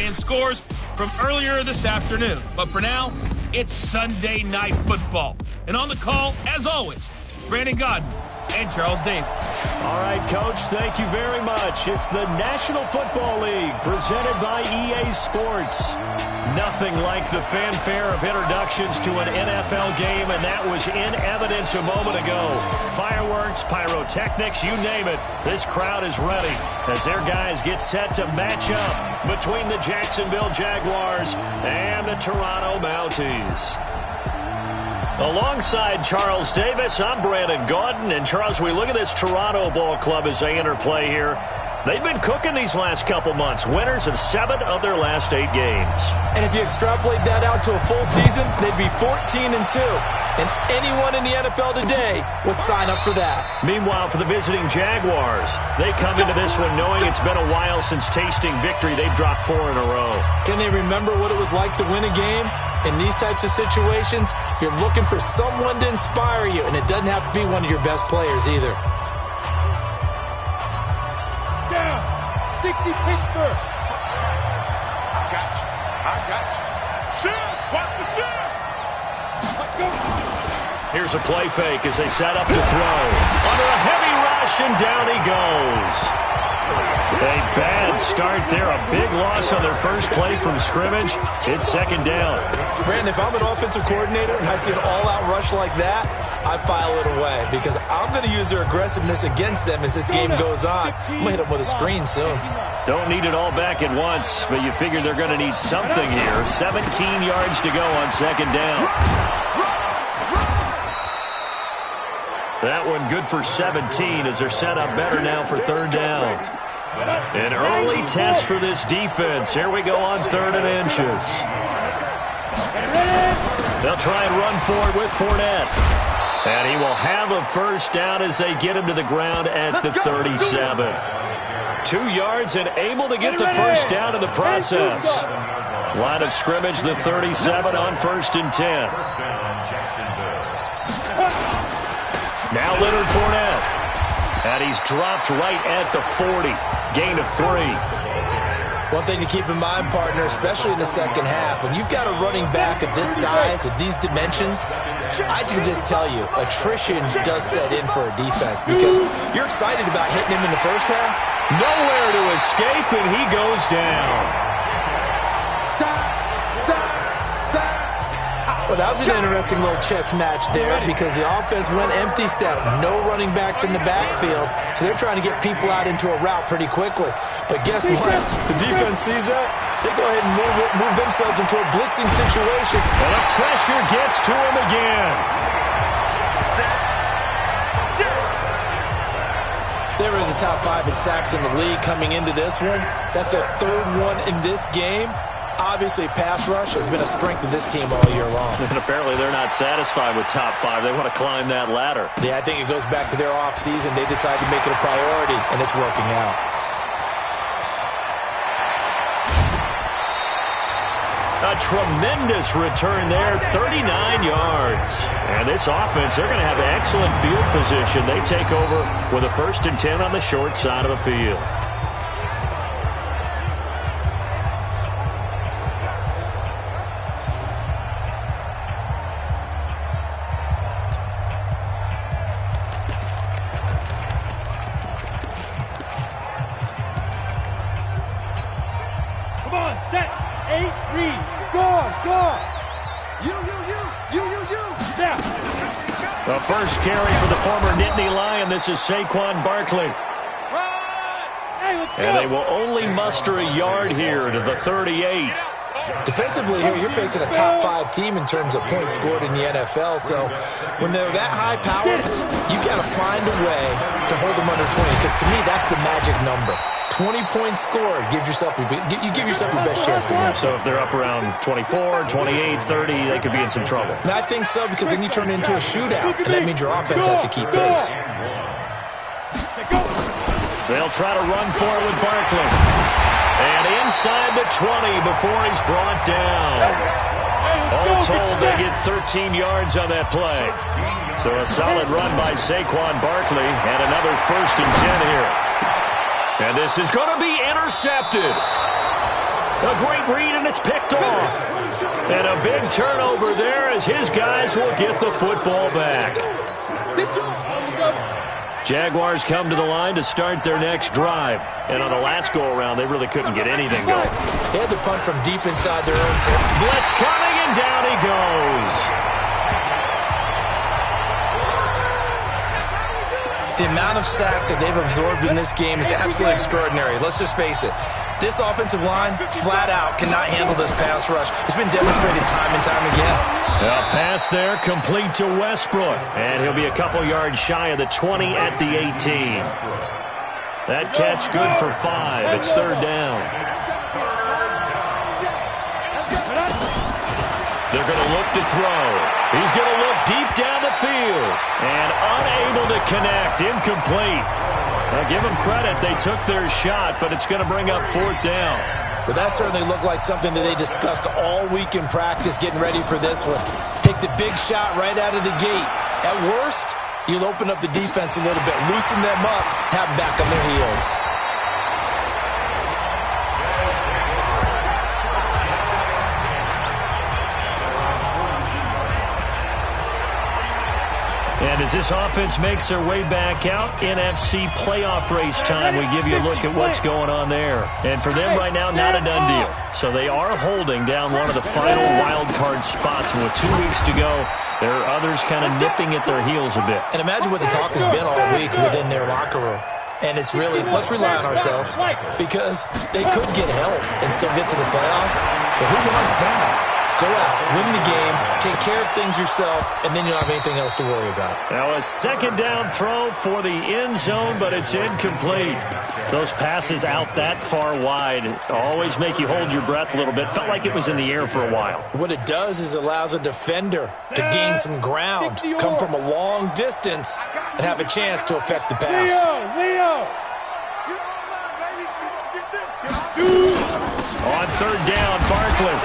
and scores from earlier this afternoon. But for now, it's Sunday Night Football. And on the call, as always, Brandon Godden and Charles Davis. All right, Coach, thank you very much. It's the National Football League presented by EA Sports. Nothing like the fanfare of introductions to an NFL game, and that was in evidence a moment ago. Fireworks, pyrotechnics, you name it. This crowd is ready as their guys get set to match up between the Jacksonville Jaguars and the Toronto Mounties. Alongside Charles Davis, I'm Brandon Gaudin. And Charles, we look at this Toronto ball club as they interplay here. They've been cooking these last couple months. Winners of 7 of their last 8 games. And if you extrapolate that out to a full season, they'd be 14-2. And anyone in the NFL today would sign up for that. Meanwhile, for the visiting Jaguars, they come into this one knowing it's been a while since tasting victory. They've dropped 4 in a row. Can they remember what it was like to win a game? In these types of situations, you're looking for someone to inspire you, and it doesn't have to be one of your best players either. Down, 60 Pittsburgh. I got you. Shoot, watch the shoot. Here's a play fake as they set up to throw. Under a heavy rush, and down he goes. A bad start there. A big loss on their first play from scrimmage. It's second down. Brandon, if I'm an offensive coordinator and I see an all-out rush like that, I file it away because I'm going to use their aggressiveness against them as this game goes on. I'm going to hit them with a screen soon. Don't need it all back at once, but you figure they're going to need something here. 17 yards to go on second down. That one good for 17 as they're set up better now for third down. An early test for this defense. Here we go on 3rd and inches. They'll try and run for it with Fournette. And he will have a first down as they get him to the ground at the 37. 2 yards and able to get the first down in the process. Line of scrimmage, the 37 on 1st and 10. Now Leonard Fournette. And he's dropped right at the 40. Gain of 3. One thing to keep in mind, partner, especially in the second half, when you've got a running back of this size, of these dimensions, I can just tell you, attrition does set in for a defense because you're excited about hitting him in the first half. Nowhere to escape, and he goes down. Well, that was an interesting little chess match there because the offense went empty set. No running backs in the backfield, so they're trying to get people out into a route pretty quickly. But guess what? The defense sees that. They go ahead and move themselves into a blitzing situation. And the pressure gets to him again. They were in the top 5 in sacks in the league coming into this one. That's their 3rd one in this game. Obviously, pass rush has been a strength of this team all year long. And apparently they're not satisfied with top 5. They want to climb that ladder. Yeah, I think it goes back to their offseason. They decided to make it a priority, and it's working out. A tremendous return there, 39 yards. And this offense, they're going to have excellent field position. They take over with a 1st and 10 on the short side of the field. The first carry for the former Nittany Lion. This is Saquon Barkley. And they will only muster a yard here to the 38. Defensively here, you're facing a top 5 team in terms of points scored in the NFL. So when they're that high powered, you've got to find a way to hold them under 20. Because to me, that's the magic number. 20-point score gives yourself you give yourself your best chance to win. So if they're up around 24, 28, 30, they could be in some trouble. And I think so, because then you turn it into a shootout, and that means your offense has to keep pace. They'll try to run for it with Barkley. And inside the 20 before he's brought down. All told, they get 13 yards on that play. So a solid run by Saquon Barkley, and another 1st and 10 here. And this is going to be intercepted. A great read, and it's picked off. And a big turnover there as his guys will get the football back. Jaguars come to the line to start their next drive. And on the last go-around, they really couldn't get anything going. They had to punt from deep inside their own 10. Blitz coming, and down he goes. The amount of sacks that they've absorbed in this game is absolutely extraordinary. Let's just face it. This offensive line, flat out, cannot handle this pass rush. It's been demonstrated time and time again. A pass there, complete to Westbrook. And he'll be a couple yards shy of the 20 at the 18. That catch good for 5. It's third down. They're going to look to throw. He's going to look deep down the field. And unable to connect. Incomplete. Now, give them credit. They took their shot, but it's going to bring up fourth down. But that certainly looked like something that they discussed all week in practice, getting ready for this one. Take the big shot right out of the gate. At worst, you'll open up the defense a little bit, loosen them up, have them back on their heels. And as this offense makes their way back out, NFC playoff race time, we give you a look at what's going on there. And for them right now, not a done deal. So they are holding down one of the final wild card spots. And with 2 weeks to go, there are others kind of nipping at their heels a bit. And imagine what the talk has been all week within their locker room. And it's really, let's rely on ourselves, because they could get help and still get to the playoffs. But who wants that? Go out, win the game, take care of things yourself, and then you don't have anything else to worry about. Now a second down throw for the end zone, but it's incomplete. Those passes out that far wide always make you hold your breath a little bit. Felt like it was in the air for a while. What it does is allows a defender to gain some ground, come from a long distance, and have a chance to affect the pass. On third down, Barkley.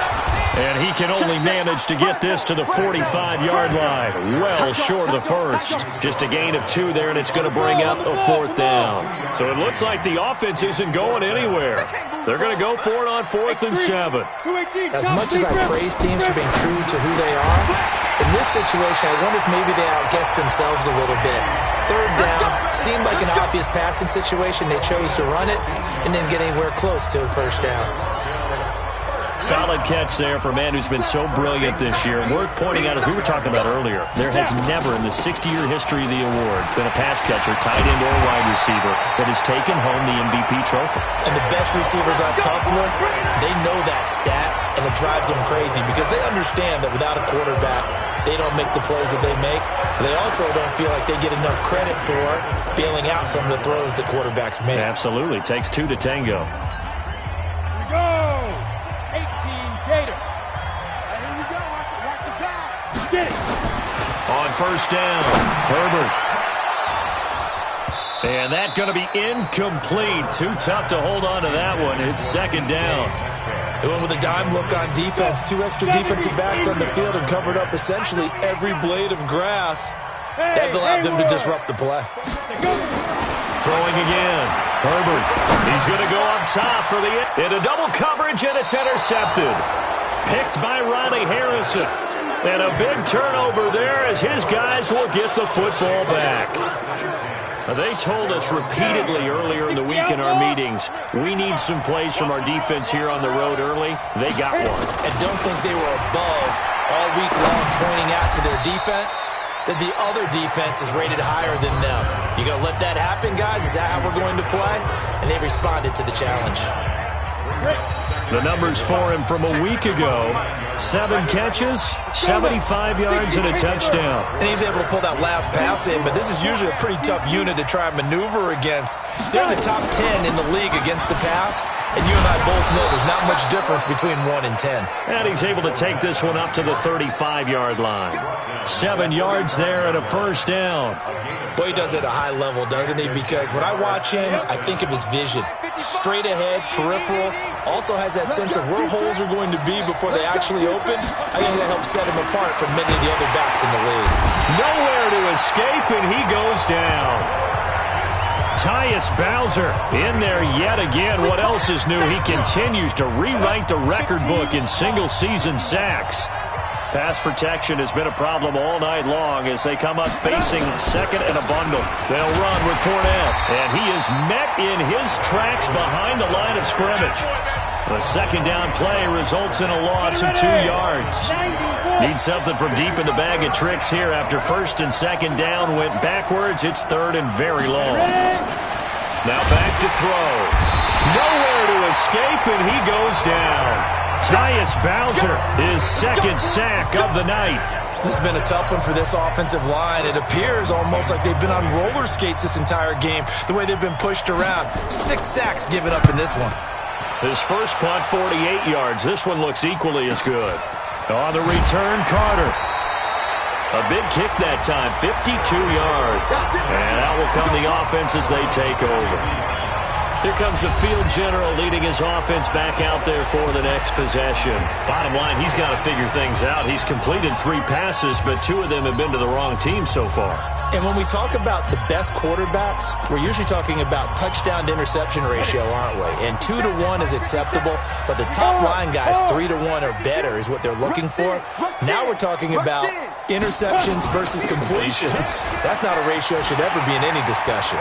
And he can only manage to get this to the 45-yard line. Well short of the first. Just a gain of 2 there, and it's going to bring up a fourth down. So it looks like the offense isn't going anywhere. They're going to go for it on 4th and 7. As much as I praise teams for being true to who they are, in this situation, I wonder if maybe they outguessed themselves a little bit. Third down seemed like an obvious passing situation. They chose to run it and didn't get anywhere close to a first down. Solid catch there for a man who's been so brilliant this year. Worth pointing out, as we were talking about earlier, there has never in the 60-year history of the award been a pass catcher, tight end, or wide receiver that has taken home the MVP trophy. And the best receivers I've talked with, they know that stat, and it drives them crazy because they understand that without a quarterback, they don't make the plays that they make. They also don't feel like they get enough credit for bailing out some of the throws that quarterbacks make. Absolutely. Takes 2 to tango. On first down, Herbert. And that's going to be incomplete. Too tough to hold on to that one. It's second down. They went with a dime look on defense. 2 extra defensive backs on the field and covered up essentially every blade of grass. That allowed them to disrupt the play. Throwing again. Herbert. He's going to go up top for the into double coverage, and it's intercepted. Picked by Ronnie Harrison. And a big turnover there as his guys will get the football back. They told us repeatedly earlier in the week in our meetings, we need some plays from our defense here on the road early. They got one. And don't think they were above all week long pointing out to their defense that the other defense is rated higher than them. You going to let that happen, guys? Is that how we're going to play? And they responded to the challenge. The numbers for him from a week ago: 7 catches, 75 yards, and a touchdown. And he's able to pull that last pass in, but this is usually a pretty tough unit to try and maneuver against. They're in the top 10 in the league against the pass, and you and I both know there's not much difference between 1 and 10. And he's able to take this one up to the 35-yard line. 7 yards there and a first down. Boy, he does it at a high level, doesn't he? Because when I watch him, I think of his vision. Straight ahead, peripheral, also has that sense of where holes are going to be before they actually open. I think that helps set him apart from many of the other backs in the league. Nowhere to escape, and he goes down. Tyus Bowser in there yet again. What else is new? He continues to rewrite the record book in single-season sacks. Pass protection has been a problem all night long as they come up facing second and a bundle. They'll run with Fournette, and he is met in his tracks behind the line of scrimmage. The second down play results in a loss of 2 yards. Need something from deep in the bag of tricks here after first and second down went backwards. It's third and very long. Now back to throw. Nowhere to escape, and he goes down. Tyus Bowser, his second sack of the night. This has been a tough one for this offensive line. It appears almost like they've been on roller skates this entire game, the way they've been pushed around. 6 sacks given up in this one. His first punt, 48 yards. This one looks equally as good. On the return, Carter. A big kick that time, 52 yards. And out will come the offense as they take over. Here comes the field general leading his offense back out there for the next possession. Bottom line, he's got to figure things out. He's completed 3 passes, but 2 of them have been to the wrong team so far. And when we talk about the best quarterbacks, we're usually talking about touchdown to interception ratio, aren't we? And 2 to 1 is acceptable, but the top line guys 3 to 1 or better is what they're looking for. Now we're talking about interceptions versus completions. That's not a ratio should ever be in any discussion.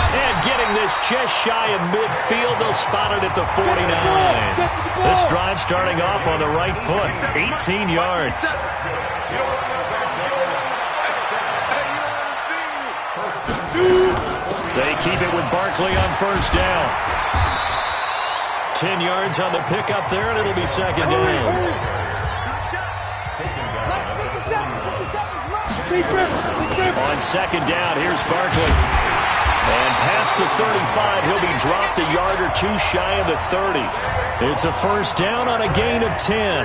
And getting this just shy of midfield, they'll spot it at the 49. This drive starting off on the right foot, 18 yards. They keep it with Barkley on first down. 10 yards on the pickup there, and it'll be second down. On second down, here's Barkley. And past the 35, he'll be dropped a yard or 2 shy of the 30. It's a first down on a gain of 10.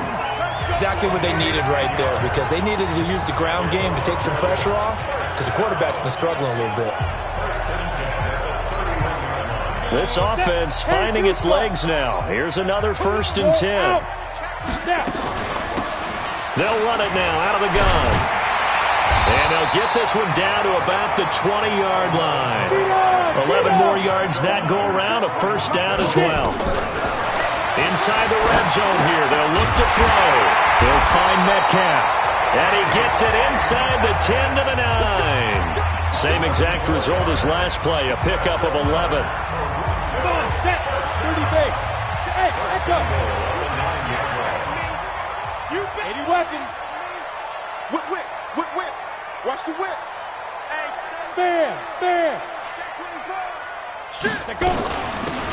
Exactly what they needed right there, because they needed to use the ground game to take some pressure off, because the quarterback's been struggling a little bit. This offense finding its legs now. Here's another first and 10. They'll run it now out of the gun. And they'll get this one down to about the 20-yard line. 11 more yards that go around, a first down as well. Inside the red zone here, they'll look to throw. They'll find Metcalf. And he gets it inside the 10 to the 9. Same exact result as last play, a pickup of 11. Come on, set. 30 base. Hey, back up. 80 weapons. Whip. Watch the whip. Hey, bam. Shit. Go.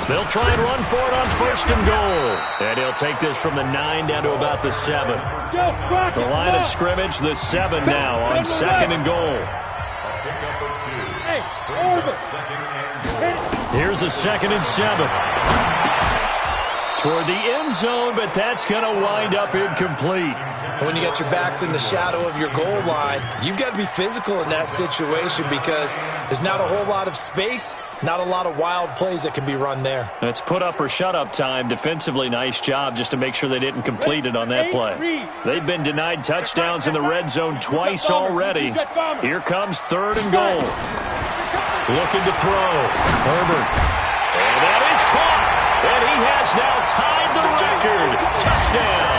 They'll try and run for it on first and goal. And he'll take this from the 9 down to about the 7. The line of scrimmage, the 7 now on second and goal. Hey, here's a second and 7. Toward the end zone, but that's going to wind up incomplete. When you got your backs in the shadow of your goal line, you've got to be physical in that situation because there's not a whole lot of space, not a lot of wild plays that can be run there. It's put up or shut up time. Defensively, nice job just to make sure they didn't complete it on that play. They've been denied touchdowns in the red zone twice already. Here comes third and goal. Looking to throw. Herbert. And that is caught. And he has now tied the record. Touchdown.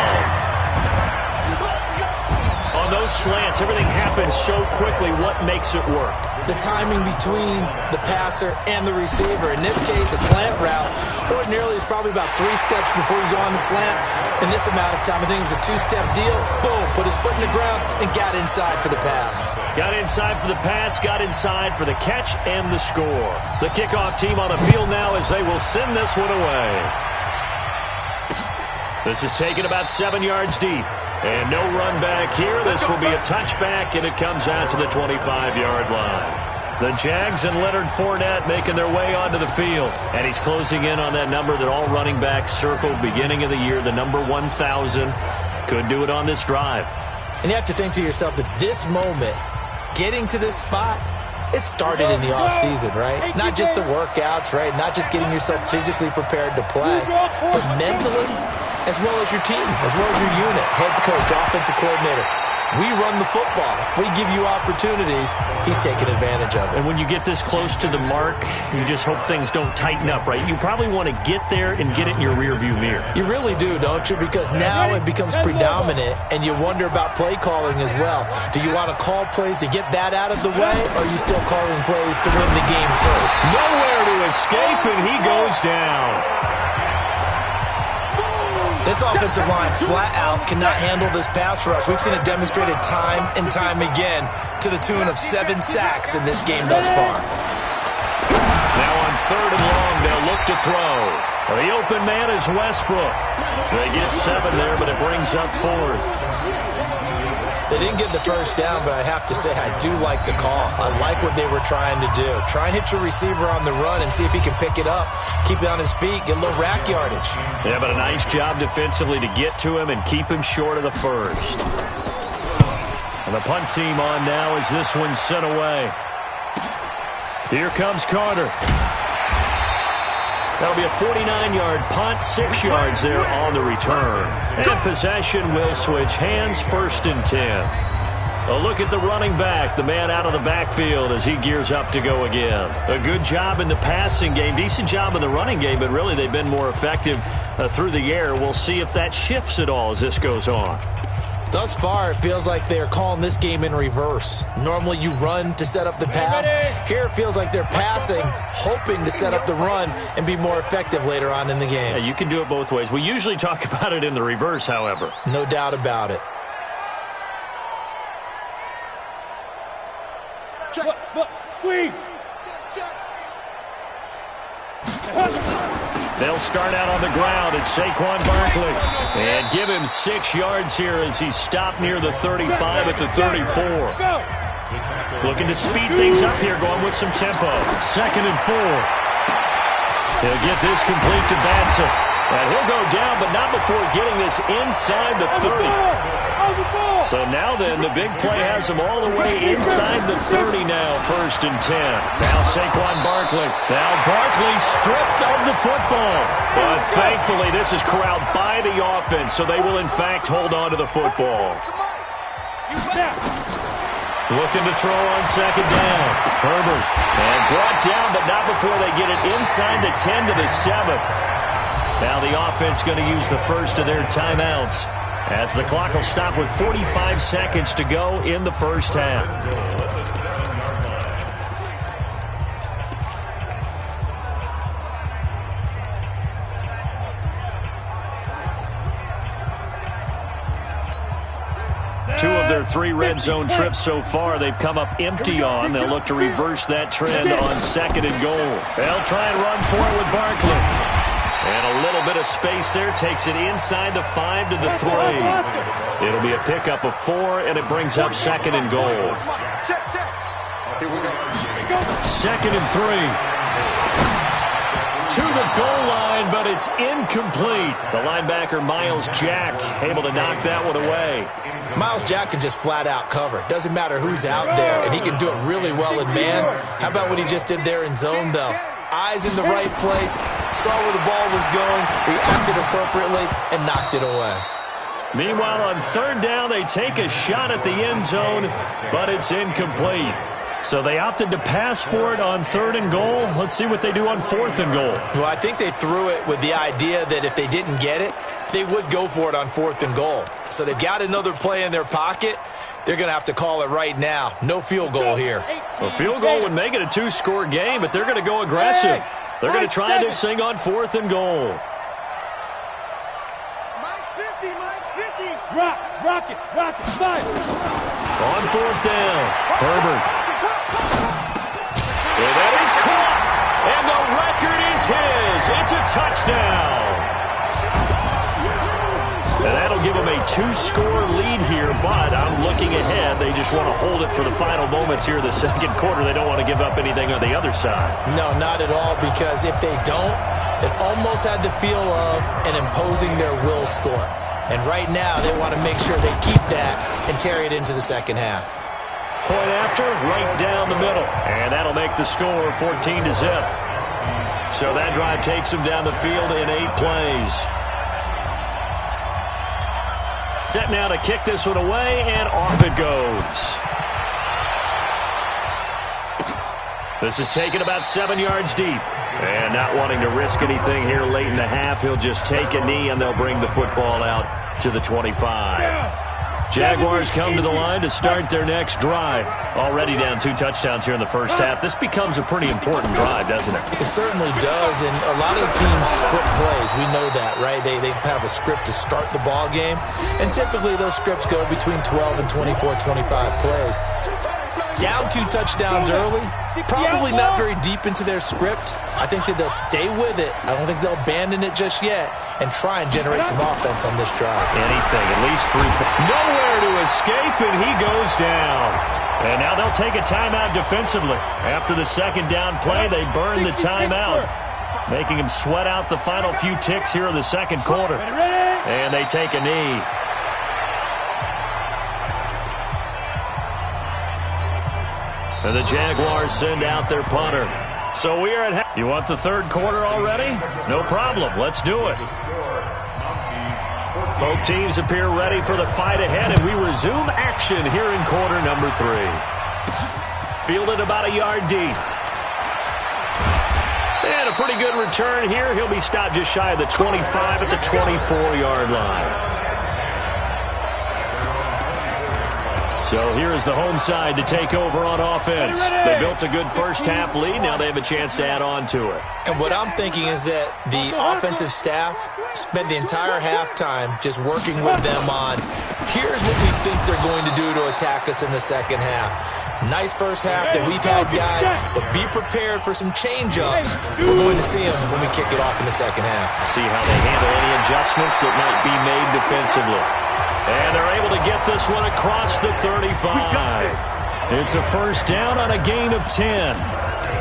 On those slants, everything happens so quickly. What makes it work? The timing between the passer and the receiver. In this case, a slant route ordinarily is probably about 3 steps before you go on the slant. In this amount of time, I think it was a 2-step deal. Boom, put his foot in the ground and got inside for the pass. Got inside for the pass, got inside for the catch and the score. The kickoff team on the field now as they will send this one away. This is taken about 7 yards deep. And no run back here. This will be a touchback, and it comes out to the 25-yard line. The Jags and Leonard Fournette making their way onto the field. And he's closing in on that number that all running backs circled beginning of the year, the number 1,000. Could do it on this drive. And you have to think to yourself that this moment, getting to this spot, it started in the offseason, right? Not just the workouts, right? Not just getting yourself physically prepared to play, but mentally, as well as your team, as well as your unit, head coach, offensive coordinator. We run the football. We give you opportunities. He's taking advantage of it. And when you get this close to the mark, you just hope things don't tighten up, right? You probably want to get there and get it in your rearview mirror. You really do, don't you? Because now it becomes predominant, and you wonder about play calling as well. Do you want to call plays to get that out of the way, or are you still calling plays to win the game first? Nowhere to escape, and he goes down. This offensive line flat out cannot handle this pass rush. We've seen it demonstrated time and time again to the tune of 7 sacks in this game thus far. Now on 3rd and long, they'll look to throw. The open man is Westbrook. They get 7 there, but it brings up 4th. They didn't get the first down, but I have to say I do like the call. I like what they were trying to do. Try and hit your receiver on the run and see if he can pick it up, keep it on his feet, get a little rack yardage. Yeah, but a nice job defensively to get to him and keep him short of the first. And the punt team on now as this one's sent away. Here comes Carter. That'll be a 49-yard punt, 6 yards there on the return. And possession will switch hands, 1st and 10. A look at the running back, the man out of the backfield as he gears up to go again. A good job in the passing game, decent job in the running game, but really they've been more effective through the air. We'll see if that shifts at all as this goes on. Thus far, it feels like they're calling this game in reverse. Normally you run to set up the pass. Here it feels like they're passing, hoping to set up the run and be more effective later on in the game. Yeah, you can do it both ways. We usually talk about it in the reverse, however. No doubt about it. Check. Look, squeeze. Check. They'll start out on the ground at Saquon Barkley. And give him 6 yards here as he's stopped near the 35 at the 34. Looking to speed things up here, going with some tempo. 2nd and 4. He'll get this complete to Batson. And he'll go down, but not before getting this inside the 30. So now then, the big play has him all the way inside the 30 now, 1st and 10. Now Saquon Barkley. Now Barkley stripped of the football. But thankfully, this is corralled by the offense, so they will in fact hold on to the football. Looking to throw on 2nd down. Herbert. And brought down, but not before they get it inside the 10 to the 7. Now the offense going to use the first of their timeouts as the clock will stop with 45 seconds to go in the first half. Two of their 3 red zone trips so far they've come up empty on. They'll look to reverse that trend on 2nd and goal. They'll try and run for it with Barkley. And a little bit of space there takes it inside the 5 to the 3. It'll be a pickup of 4, and it brings up 2nd and goal. Here we go. 2nd and 3. To the goal line, but it's incomplete. The linebacker, Miles Jack, able to knock that one away. Miles Jack can just flat out cover. Doesn't matter who's out there, and he can do it really well in man. How about what he just did there in zone, though? Eyes in the right place, saw where the ball was going, reacted appropriately, and knocked it away. Meanwhile, on 3rd down, they take a shot at the end zone, but it's incomplete. So they opted to pass for it on 3rd and goal. Let's see what they do on 4th and goal. Well, I think they threw it with the idea that if they didn't get it, they would go for it on 4th and goal. So they've got another play in their pocket. They're going to have to call it right now. No field goal here. A field goal would make it a 2-score game, but they're going to go aggressive. They're going to try this thing on 4th and goal. Mike's 50. Rock it, fire. On 4th down, Herbert. And that is caught, and the record is his. It's a touchdown. And that'll give them a 2-score lead here, but I'm looking ahead. They just want to hold it for the final moments here in the 2nd quarter. They don't want to give up anything on the other side. No, not at all, because if they don't, it almost had the feel of an imposing their will score. And right now, they want to make sure they keep that and carry it into the 2nd half. Point after, right down the middle. And that'll make the score 14-0. So that drive takes them down the field in 8 plays. Set now to kick this one away, and off it goes. This is taken about 7 yards deep. And not wanting to risk anything here late in the half, he'll just take a knee, and they'll bring the football out to the 25. Jaguars come to the line to start their next drive. Already down 2 touchdowns here in the first half. This becomes a pretty important drive, doesn't it? It certainly does, and a lot of the teams script plays. We know that, right? They have a script to start the ball game, and typically those scripts go between 12 and 24, 25 plays. Down 2 touchdowns early, probably not very deep into their script. I think that they'll stay with it. I don't think they'll abandon it just yet and try and generate some offense on this drive. Anything, at least 3. Nowhere to escape, and he goes down. And now they'll take a timeout defensively. After the second down play, they burn the timeout, making him sweat out the final few ticks here in the second quarter. And they take a knee. And the Jaguars send out their punter. So we are at half. You want the third quarter already? No problem. Let's do it. Both teams appear ready for the fight ahead, and we resume action here in quarter number 3. Fielded about a yard deep. And a pretty good return here. He'll be stopped just shy of the 25 at the 24-yard line. So here is the home side to take over on offense. They built a good first half lead. Now they have a chance to add on to it. And what I'm thinking is that the offensive staff spent the entire halftime just working with them on, here's what we think they're going to do to attack us in the second half. Nice first half that we've had, guys, but be prepared for some change-ups. We're going to see them when we kick it off in the second half. See how they handle any adjustments that might be made defensively. And they're able to get this one across the 35. It's a first down on a gain of 10.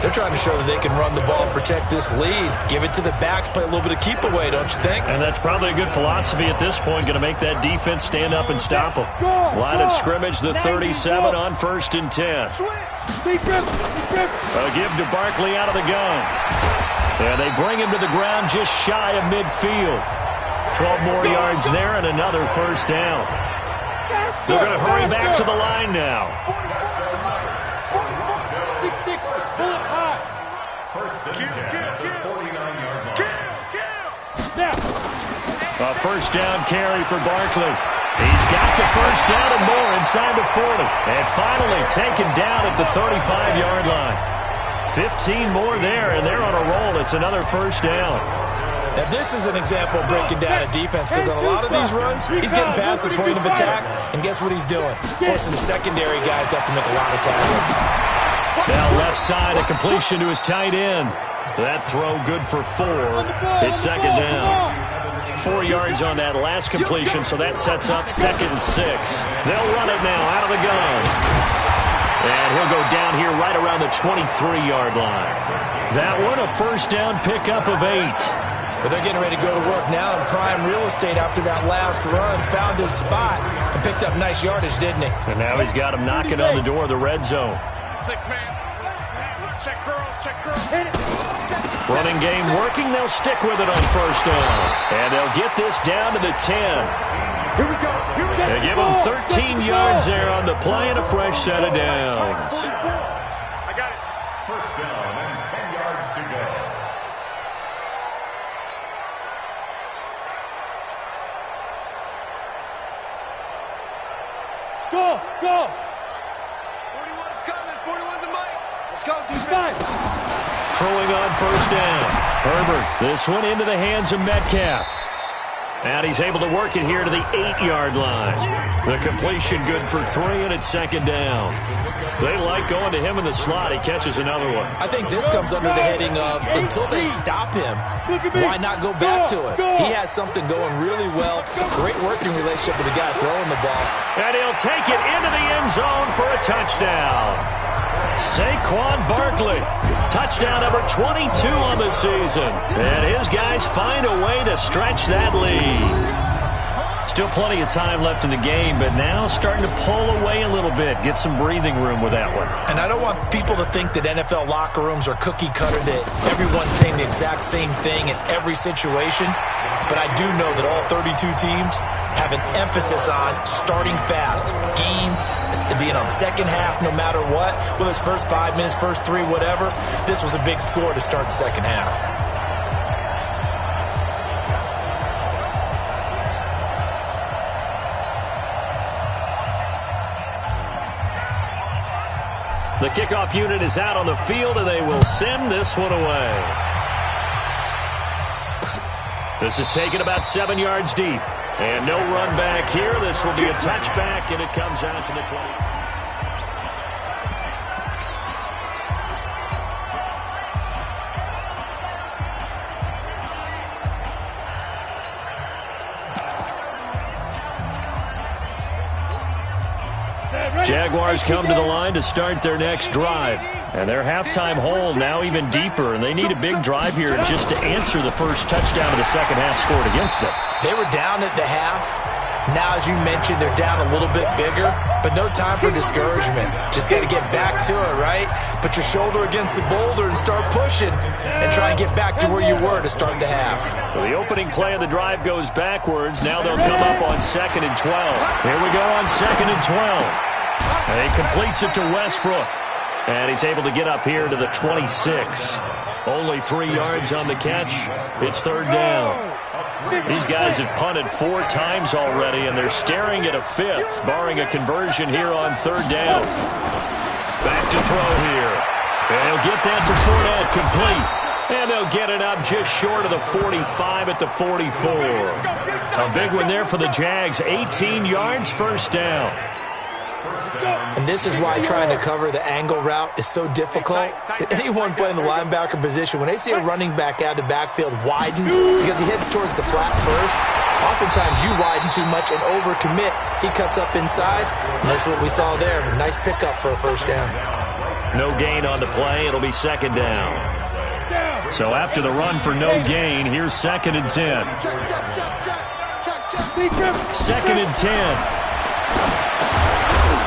They're trying to show that they can run the ball and protect this lead. Give it to the backs, play a little bit of keep away, don't you think? And that's probably a good philosophy at this point, going to make that defense stand up and stop them. Line of scrimmage, the 37 on 1st and 10. A give to Barkley out of the gun. And they bring him to the ground just shy of midfield. 12 more yards there and another first down. They're going to hurry back to the line now. A first down carry for Barkley. He's got the first down and more inside the 40. And finally taken down at the 35-yard line. 15 more there, and they're on a roll. It's another first down. Now, this is an example of breaking down a defense, because on a lot of these runs, he's getting past the point of attack, and guess what he's doing? Forcing the secondary guys to have to make a lot of tackles. Now left side, a completion to his tight end. That throw good for 4. It's second down. 4 yards on that last completion, so that sets up 2nd and 6. They'll run it now out of the gun. And he'll go down here right around the 23-yard line. That one, a first down pickup of 8. But they're getting ready to go to work now in prime real estate after that last run. Found his spot and picked up nice yardage, didn't he? And now he's got him knocking on the door of the red zone. 6-man. Check girls, check girls. Running game working. They'll stick with it on first down. And they'll get this down to the 10. Here we go. They give him 13 yards there on the play and a fresh set of downs. I got it. First down and 10 yards to go. Go! 41's coming. 41 to Mike. Let's go, defense. Throwing on first down. Herbert, this one into the hands of Metcalf. And he's able to work it here to the 8-yard line. The completion good for 3, and it's second down. They like going to him in the slot. He catches another one. I think this comes under the heading of, until they stop him, why not go back to it? He has something going really well. Great working relationship with the guy throwing the ball. And he'll take it into the end zone for a touchdown. Saquon Barkley, touchdown number 22 on the season. And his guys find a way to stretch that lead. Still plenty of time left in the game, but now starting to pull away a little bit, get some breathing room with that one. And I don't want people to think that NFL locker rooms are cookie cutter, that everyone's saying the exact same thing in every situation. but I do know that all 32 teams have an emphasis on starting fast. Game being on second half no matter what, whether it's first 5 minutes, first 3, whatever. This was a big score to start the second half. The kickoff unit is out on the field, and they will send this one away. This is taken about 7 yards deep. And no run back here. This will be a touchback, and it comes out to the 20. Jaguars come to the line to start their next drive. And their halftime hole now even deeper, and they need a big drive here just to answer the first touchdown of the second half scored against them. They were down at the half. Now, as you mentioned, they're down a little bit bigger, but no time for discouragement. Just got to get back to it, right? Put your shoulder against the boulder and start pushing and try and get back to where you were to start the half. So the opening play of the drive goes backwards. Now they'll come up on 2nd and 12. Here we go on 2nd and 12. And he completes it to Westbrook. And he's able to get up here to the 26. Only 3 yards on the catch. It's 3rd down. These guys have punted 4 times already, and they're staring at a 5th, barring a conversion here on 3rd down. Back to throw here. And he'll get that to Fournette, complete. And they'll get it up just short of the 45 at the 44. A big one there for the Jags. 18 yards, 1st down. And this is why trying to cover the angle route is so difficult. Anyone playing the linebacker position, when they see a running back out of the backfield widen because he heads towards the flat first, oftentimes you widen too much and overcommit. He cuts up inside, and that's what we saw there. Nice pickup for a 1st down. No gain on the play. It'll be 2nd down. So after the run for no gain, here's 2nd and 10. 2nd and 10.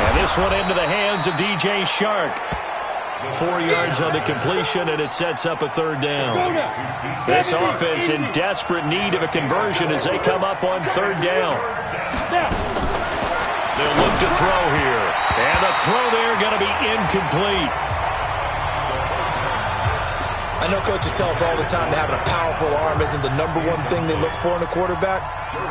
And this one into the hands of DJ Shark. 4 yards on the completion, and it sets up a 3rd down. This offense in desperate need of a conversion as they come up on 3rd down. They'll look to throw here. And the throw there going to be incomplete. I know coaches tell us all the time that having a powerful arm isn't the #1 thing they look for in a quarterback.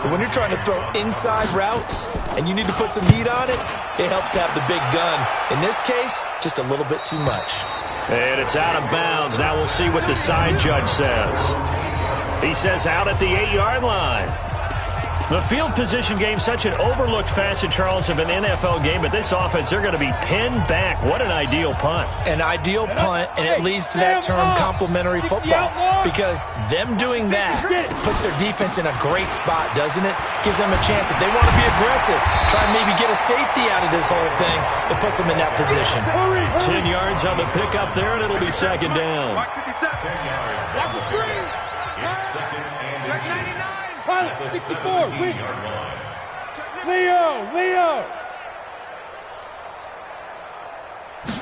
But when you're trying to throw inside routes and you need to put some heat on it, it helps to have the big gun. In this case, just a little bit too much. And it's out of bounds. Now we'll see what the side judge says. He says out at the 8-yard line. The field position game, such an overlooked facet, Charles, of an NFL game, but this offense, they're going to be pinned back. What an ideal punt. An ideal punt, and it leads to that term complementary football, because them doing that puts their defense in a great spot, doesn't it? Gives them a chance. If they want to be aggressive, try and maybe get a safety out of this whole thing, it puts them in that position. 10 yards on the pickup there, and it'll be 2nd down. Watch the screen. Check 99. Pilot, 64, win. Leo.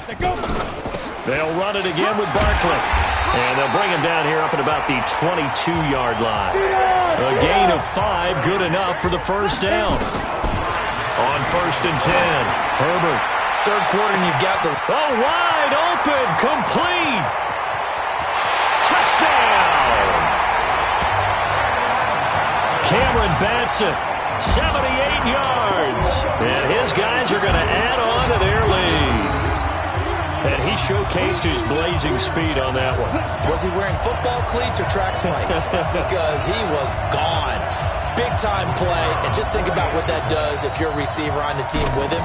They go. They'll run it again with Barkley. And they'll bring him down here up at about the 22-yard line. A gain of 5, good enough for the 1st down. On 1st and 10, Herbert. 3rd quarter, and you've got the... Oh, wide open, complete. Touchdown. Cameron Batson, 78 yards. And his guys are going to add on to their lead. And he showcased his blazing speed on that one. Was he wearing football cleats or track spikes? Because he was gone. Big-time play, and just think about what that does if you're a receiver on the team with him.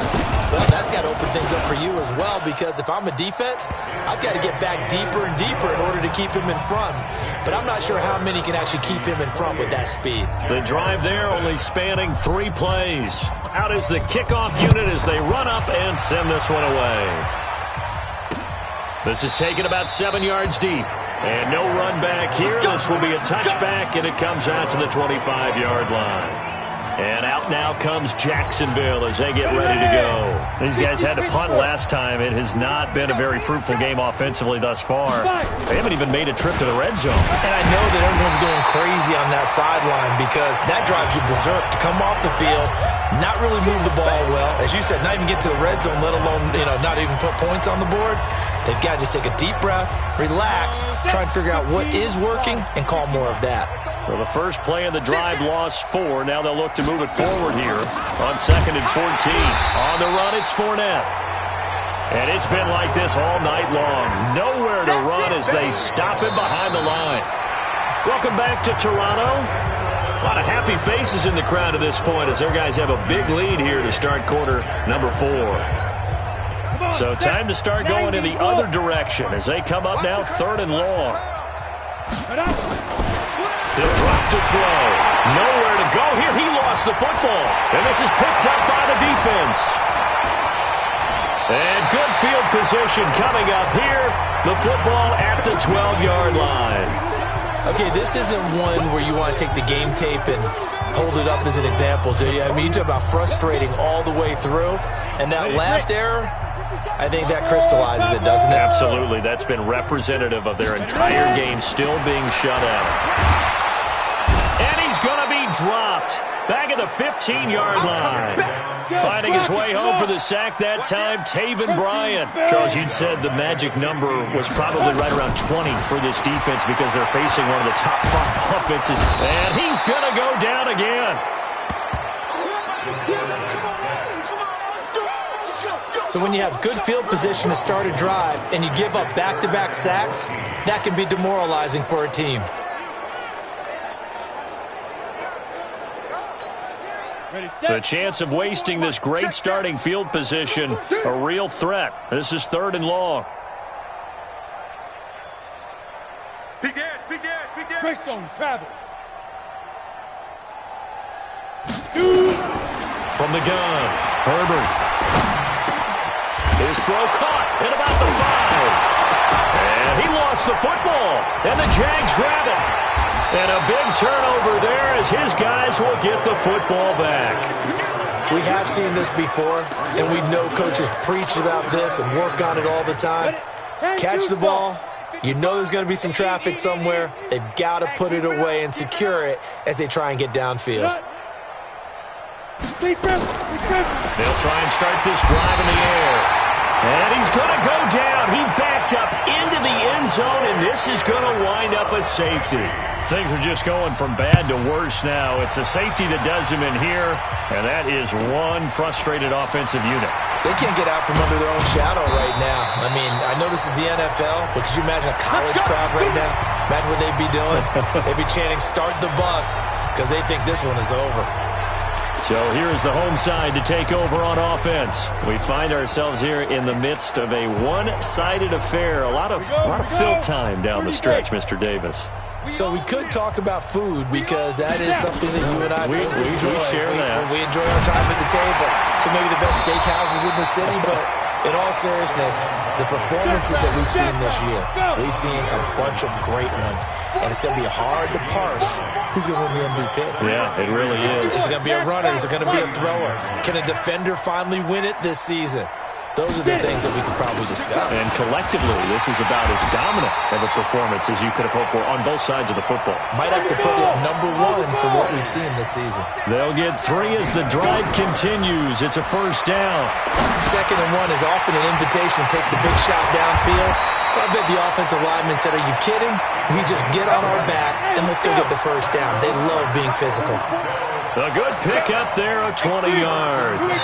Well, that's got to open things up for you as well, because if I'm a defense, I've got to get back deeper and deeper in order to keep him in front. But I'm not sure how many can actually keep him in front with that speed. The drive there only spanning 3 plays. Out is the kickoff unit as they run up and send this one away. This is taken about 7 yards deep. And no run back here. This will be a touchback, and it comes out to the 25-yard line. And out now comes Jacksonville as they get ready to go. These guys had to punt last time. It has not been a very fruitful game offensively thus far. They haven't even made a trip to the red zone. And I know that everyone's going crazy on that sideline because that drives you berserk to come off the field, not really move the ball well. As you said, not even get to the red zone, let alone, not even put points on the board. They've got to just take a deep breath, relax, try and figure out what is working, and call more of that. Well, the first play of the drive lost 4. Now they'll look to move it forward here on 2nd and 14. On the run, it's Fournette. And it's been like this all night long. Nowhere to run as they stop him behind the line. Welcome back to Toronto. A lot of happy faces in the crowd at this point as their guys have a big lead here to start quarter number 4. So time to start going in the other direction as they come up now 3rd and long. He'll drop to throw. Nowhere to go here. He lost the football. And this is picked up by the defense. And good field position coming up here. The football at the 12-yard line. Okay, this isn't one where you want to take the game tape and hold it up as an example, do you? I mean, you talk about frustrating all the way through. And that last error, I think that crystallizes it, doesn't it? Absolutely. That's been representative of their entire game still being shut out. And he's going to be dropped back at the 15-yard line. Finding his way home for the sack that time, Taven Bryan. Charles, you'd said the magic number was probably right around 20 for this defense because they're facing one of the top 5 offenses. And he's going to go down again. So when you have good field position to start a drive and you give up back-to-back sacks, that can be demoralizing for a team. The chance of wasting this great starting field position, a real threat. This is 3rd and long. Greystone travel. From the gun, Herbert. His throw caught at about the 5. And he lost the football. And the Jags grab it. And a big turnover there as his guys will get the football back. We have seen this before, and we know coaches preach about this and work on it all the time. Catch the ball. You know there's going to be some traffic somewhere. They've got to put it away and secure it as they try and get downfield. They'll try and start this drive in the air. And he's going to go down. He backed up into the end zone, and this is going to wind up a safety. Things are just going from bad to worse now. It's a safety that does him in here, and that is one frustrated offensive unit. They can't get out from under their own shadow right now. I mean, I know this is the NFL, but could you imagine a college crowd right now? Imagine what they'd be doing. They'd be chanting, "Start the bus," because they think this one is over. So here is the home side to take over on offense. We find ourselves here in the midst of a one-sided affair. A lot of fill time down the stretch, Mr. Davis. So we could talk about food because that is something that you and I we enjoy. Share that. We enjoy our time at the table. So maybe the best steakhouses in the city, but in all seriousness, the performances that we've seen this year, we've seen a bunch of great ones. And it's going to be hard to parse who's going to win the MVP. Yeah, it really is. Is it going to be a runner? Is it going to be a thrower? Can a defender finally win it this season? Those are the things that we could probably discuss. And collectively, this is about as dominant of a performance as you could have hoped for on both sides of the football. Might have to put it number 1 for what we've seen this season. They'll get 3 as the drive continues. It's a first down. 2nd and 1 is often an invitation to take the big shot downfield. I bet the offensive lineman said, "Are you kidding? We just get on our backs and let's go get the first down." They love being physical. A good pick up there of 20 yards.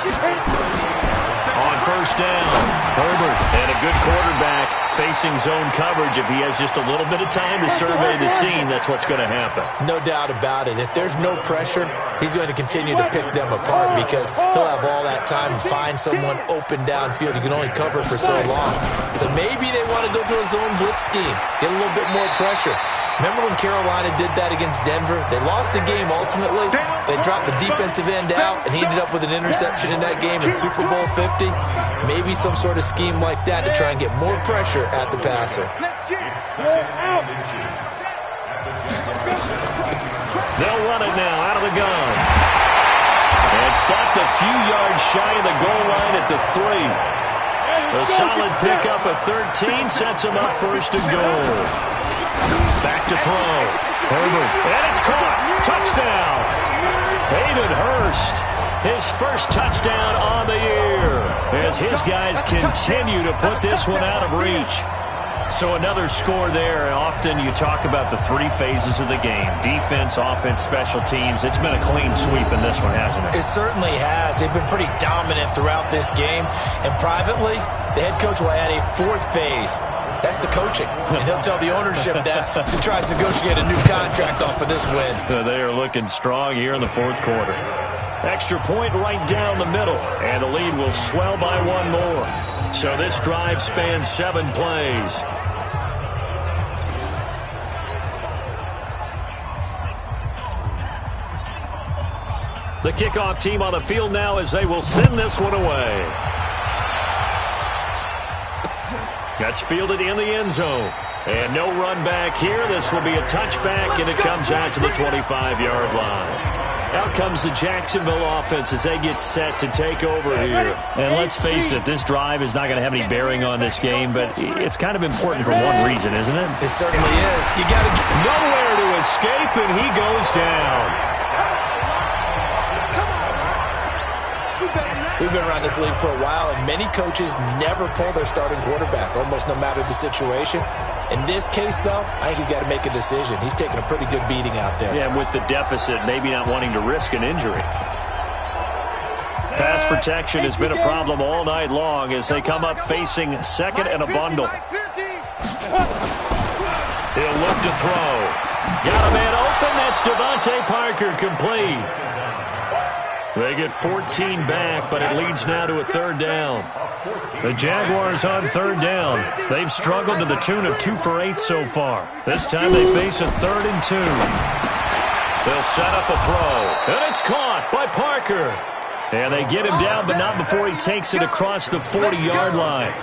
On first down, Herbert and a good quarterback facing zone coverage. If he has just a little bit of time to survey the scene, that's what's going to happen. No doubt about it. If there's no pressure, he's going to continue to pick them apart because he'll have all that time to find someone open downfield. You can only cover for so long. So maybe they want to go to a zone blitz scheme, get a little bit more pressure. Remember when Carolina did that against Denver? They lost the game ultimately. They dropped the defensive end out, and he ended up with an interception in that game in Super Bowl 50. Maybe some sort of scheme like that to try and get more pressure at the passer. They'll run it now out of the gun. Stopped a few yards shy of the goal line at the 3. A solid pickup of 13 sets him up first and goal. Back to throw. Herbert. And it's caught. Touchdown. Hayden Hurst. His first touchdown on the year as his guys continue to put this one out of reach. So another score there. Often you talk about the three phases of the game. Defense, offense, special teams. It's been a clean sweep in this one, hasn't it? It certainly has. They've been pretty dominant throughout this game. And privately, the head coach will add a fourth phase. That's the coaching. And he'll tell the ownership that as he tries to negotiate a new contract off of this win. They are looking strong here in the fourth quarter. Extra point right down the middle. And the lead will swell by one more. So this drive spans 7 plays. The kickoff team on the field now as they will send this one away. That's fielded in the end zone. And no run back here. This will be a touchback, and it comes out to the 25-yard line. Out comes the Jacksonville offense as they get set to take over here. And let's face it, this drive is not going to have any bearing on this game, but it's kind of important for one reason, isn't it? It certainly is. You got to get nowhere to escape, and he goes down. We've been around this league for a while, and many coaches never pull their starting quarterback, almost no matter the situation. In this case, though, I think he's got to make a decision. He's taking a pretty good beating out there. Yeah, and with the deficit, maybe not wanting to risk an injury. Pass protection has been a problem all night long as they come up facing second and a bundle. He'll look to throw. Got a man open. That's Devontae Parker, complete. They get 14 back, but it leads now to a third down. The Jaguars on third down. They've struggled to the tune of 2 for 8 so far. This time they face a 3rd and 2. They'll set up a throw, and it's caught by Parker. And they get him down, but not before he takes it across the 40-yard line.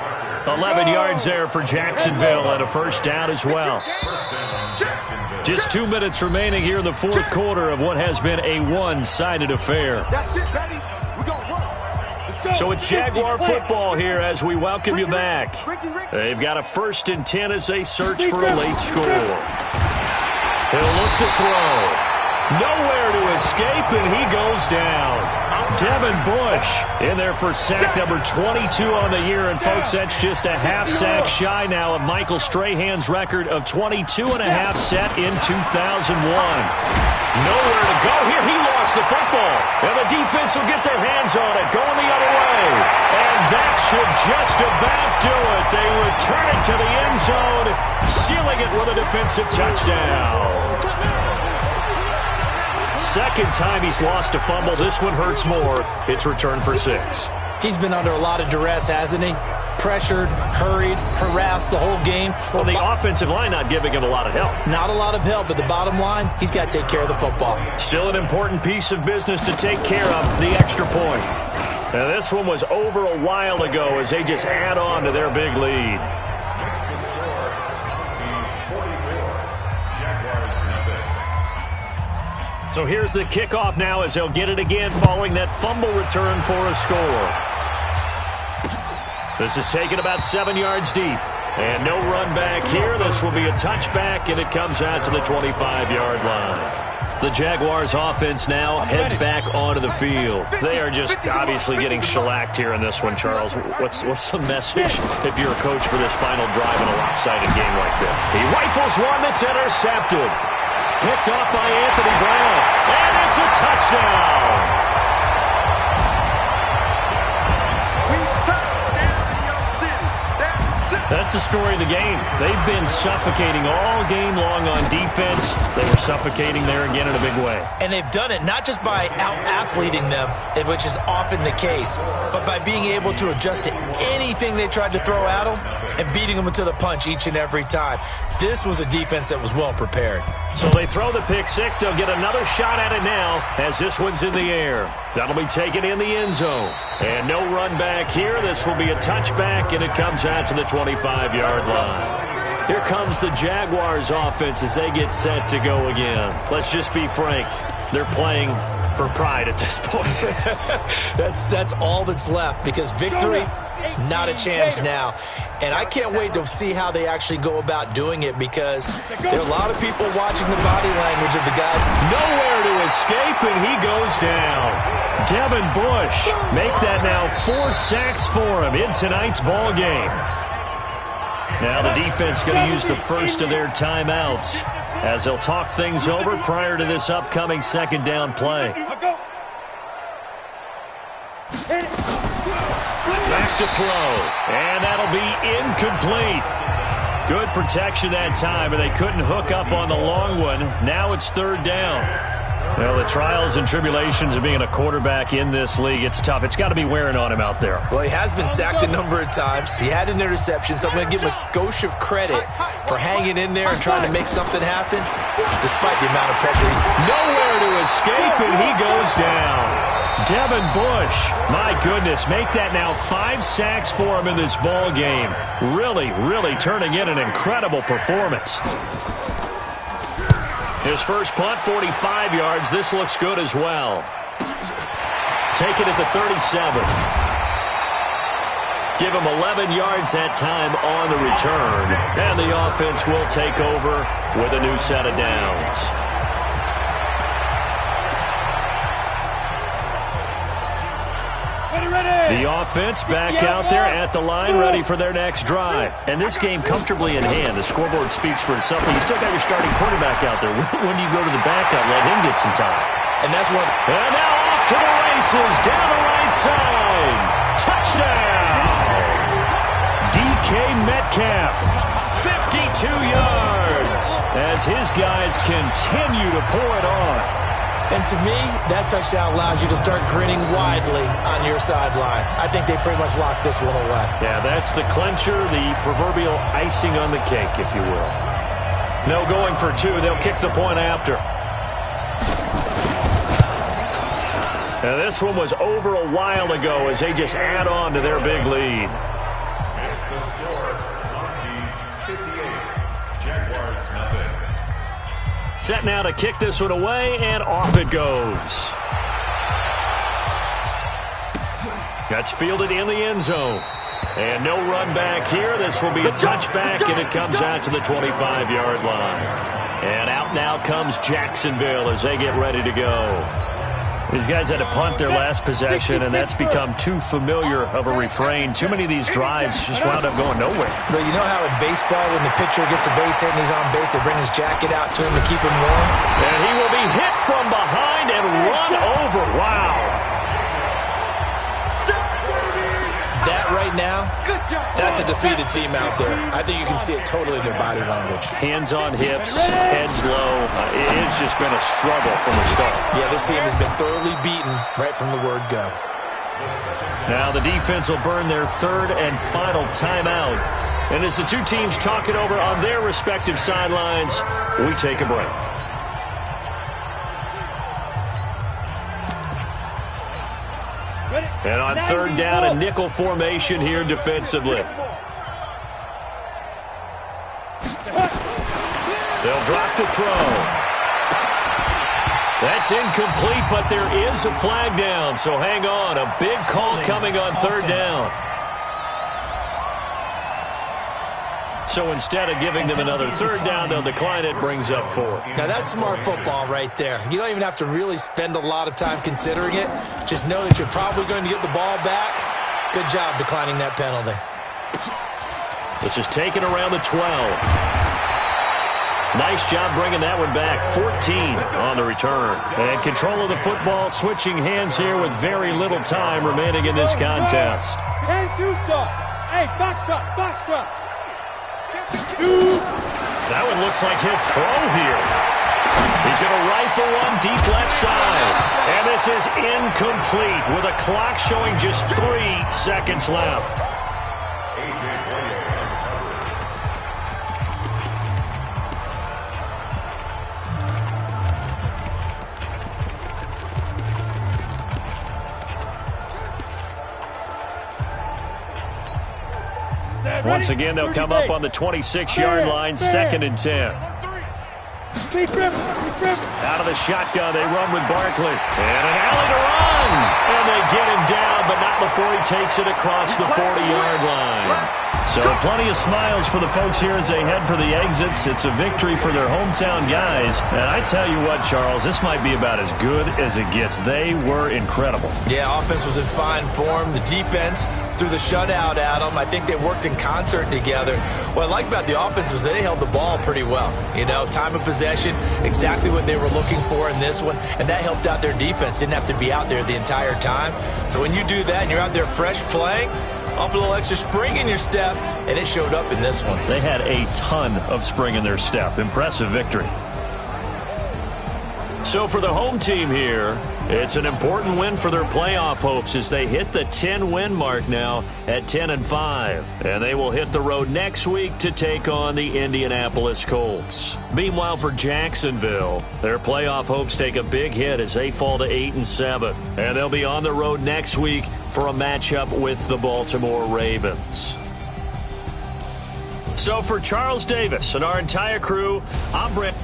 11 yards there for Jacksonville and a first down as well. Just 2 minutes remaining here in the fourth quarter of what has been a one-sided affair. So it's Jaguar football here as we welcome you back. They've got a 1st and 10 as they search for a late score. He'll look to throw. Nowhere to escape, and he goes down. Devin Bush in there for sack number 22 on the year. And, folks, that's just a half sack shy now of Michael Strahan's record of 22 and a half set in 2001. Nowhere to go here. He lost the football. And the defense will get their hands on it, going the other way. And that should just about do it. They return it to the end zone, sealing it with a defensive touchdown. Second time he's lost a fumble. This one hurts more. It's returned for 6. He's been under a lot of duress, hasn't he? Pressured, hurried, harassed the whole game. Well, the offensive line not giving him a lot of help. Not a lot of help, but the bottom line, he's got to take care of the football. Still an important piece of business to take care of, the extra point. Now, this one was over a while ago as they just add on to their big lead. So here's the kickoff now as they'll get it again following that fumble return for a score. This is taken about 7 yards deep. And no run back here. This will be a touchback, and it comes out to the 25-yard line. The Jaguars offense now heads back onto the field. They are just obviously getting shellacked here in this one, Charles. What's the message if you're a coach for this final drive in a lopsided game like this? He rifles one that's intercepted. Picked off by Anthony Brown. And it's a touchdown. That's the story of the game. They've been suffocating all game long on defense. They were suffocating there again in a big way. And they've done it not just by out-athleting them, which is often the case, but by being able to adjust to anything they tried to throw at them and beating them into the punch each and every time. This was a defense that was well prepared. So they throw the pick six. They'll get another shot at it now as this one's in the air. That'll be taken in the end zone. And no run back here. This will be a touchback, and it comes out to the 25-yard line. Here comes the Jaguars offense as they get set to go again. Let's just be frank. They're playing for pride at this point. That's all that's left, because victory, not a chance now. And I can't wait to see how they actually go about doing it, because there are a lot of people watching the body language of the guy. Nowhere to escape, and he goes down. Devin Bush, make that now 4 sacks for him in tonight's ball game. Now the defense going to use the first of their timeouts as they'll talk things over prior to this upcoming second down play. Back to throw, and that'll be incomplete. Good protection that time, and they couldn't hook up on the long one. Now it's third down. Well, the trials and tribulations of being a quarterback in this league, it's tough. It's got to be wearing on him out there. Well, he has been sacked a number of times. He had an interception, so I'm going to give him a skosh of credit for hanging in there and trying to make something happen, despite the amount of pressure. Nowhere to escape, and he goes down. Devin Bush, my goodness, make that now 5 sacks for him in this ball game. Really, really turning in an incredible performance. His first punt, 45 yards. This looks good as well. Take it at the 37. Give him 11 yards that time on the return. And the offense will take over with a new set of downs. The offense back out there at the line, ready for their next drive. And this game comfortably in hand. The scoreboard speaks for itself, but you still got your starting quarterback out there. When do you go to the backup, let him get some time? And that's what. And now off to the races, down the right side. Touchdown! DK Metcalf, 52 yards, as his guys continue to pour it on. And to me, that touchdown allows you to start grinning widely on your sideline. I think they pretty much locked this one away. Yeah, that's the clincher, the proverbial icing on the cake, if you will. No going for 2. They'll kick the point after. Now, this one was over a while ago as they just add on to their big lead. It's the score. Monkeys 58. Jaguars nothing. Set now to kick this one away, and off it goes. That's fielded in the end zone. And no run back here. This will be a touchback, and it comes out to the 25-yard line. And out now comes Jacksonville as they get ready to go. These guys had to punt their last possession, and that's become too familiar of a refrain. Too many of these drives just wound up going nowhere. But you know how in baseball, when the pitcher gets a base hit and he's on base, they bring his jacket out to him to keep him warm? And he will be hit from behind and run over. Wow. That right now, that's a defeated team out there. I think you can see it totally in their body language. Hands on hips, heads low. It's just been a struggle from the start. Yeah, this team has been thoroughly beaten right from the word go. Now the defense will burn their third and final timeout. And as the two teams talk it over on their respective sidelines, we take a break. And on third down, a nickel formation here defensively. They'll drop to throw. That's incomplete, but there is a flag down, so hang on. A big call coming on third down. So instead of giving them another third down, they'll decline it, brings up 4. Now that's smart football right there. You don't even have to really spend a lot of time considering it. Just know that you're probably going to get the ball back. Good job declining that penalty. This is taken around the 12. Nice job bringing that one back. 14 on the return. And control of the football, switching hands here with very little time remaining in this contest. 10-2 stop. Hey, box truck, box truck. That one looks like he'll throw here. He's going to rifle one deep left side. And this is incomplete with a clock showing just 3 seconds left. Once again, they'll come up on the 26-yard line, 2nd and 10. Deep rip, deep rip. Out of the shotgun, they run with Barkley. And an alley to run. And they get him down, but not before he takes it across the 40-yard line. So plenty of smiles for the folks here as they head for the exits. It's a victory for their hometown guys. And I tell you what, Charles, this might be about as good as it gets. They were incredible. Yeah, offense was in fine form. The defense threw the shutout at them. I think they worked in concert together. What I like about the offense was they held the ball pretty well. You know, time of possession, exactly what they were looking for in this one, and that helped out their defense. Didn't have to be out there the entire time. So when you do that and you're out there fresh playing, up a little extra spring in your step, and it showed up in this one. They had a ton of spring in their step. Impressive victory. So for the home team here, it's an important win for their playoff hopes as they hit the 10-win mark now at 10-5. And they will hit the road next week to take on the Indianapolis Colts. Meanwhile, for Jacksonville, their playoff hopes take a big hit as they fall to 8-7. And they'll be on the road next week for a matchup with the Baltimore Ravens. So for Charles Davis and our entire crew, I'm Brent.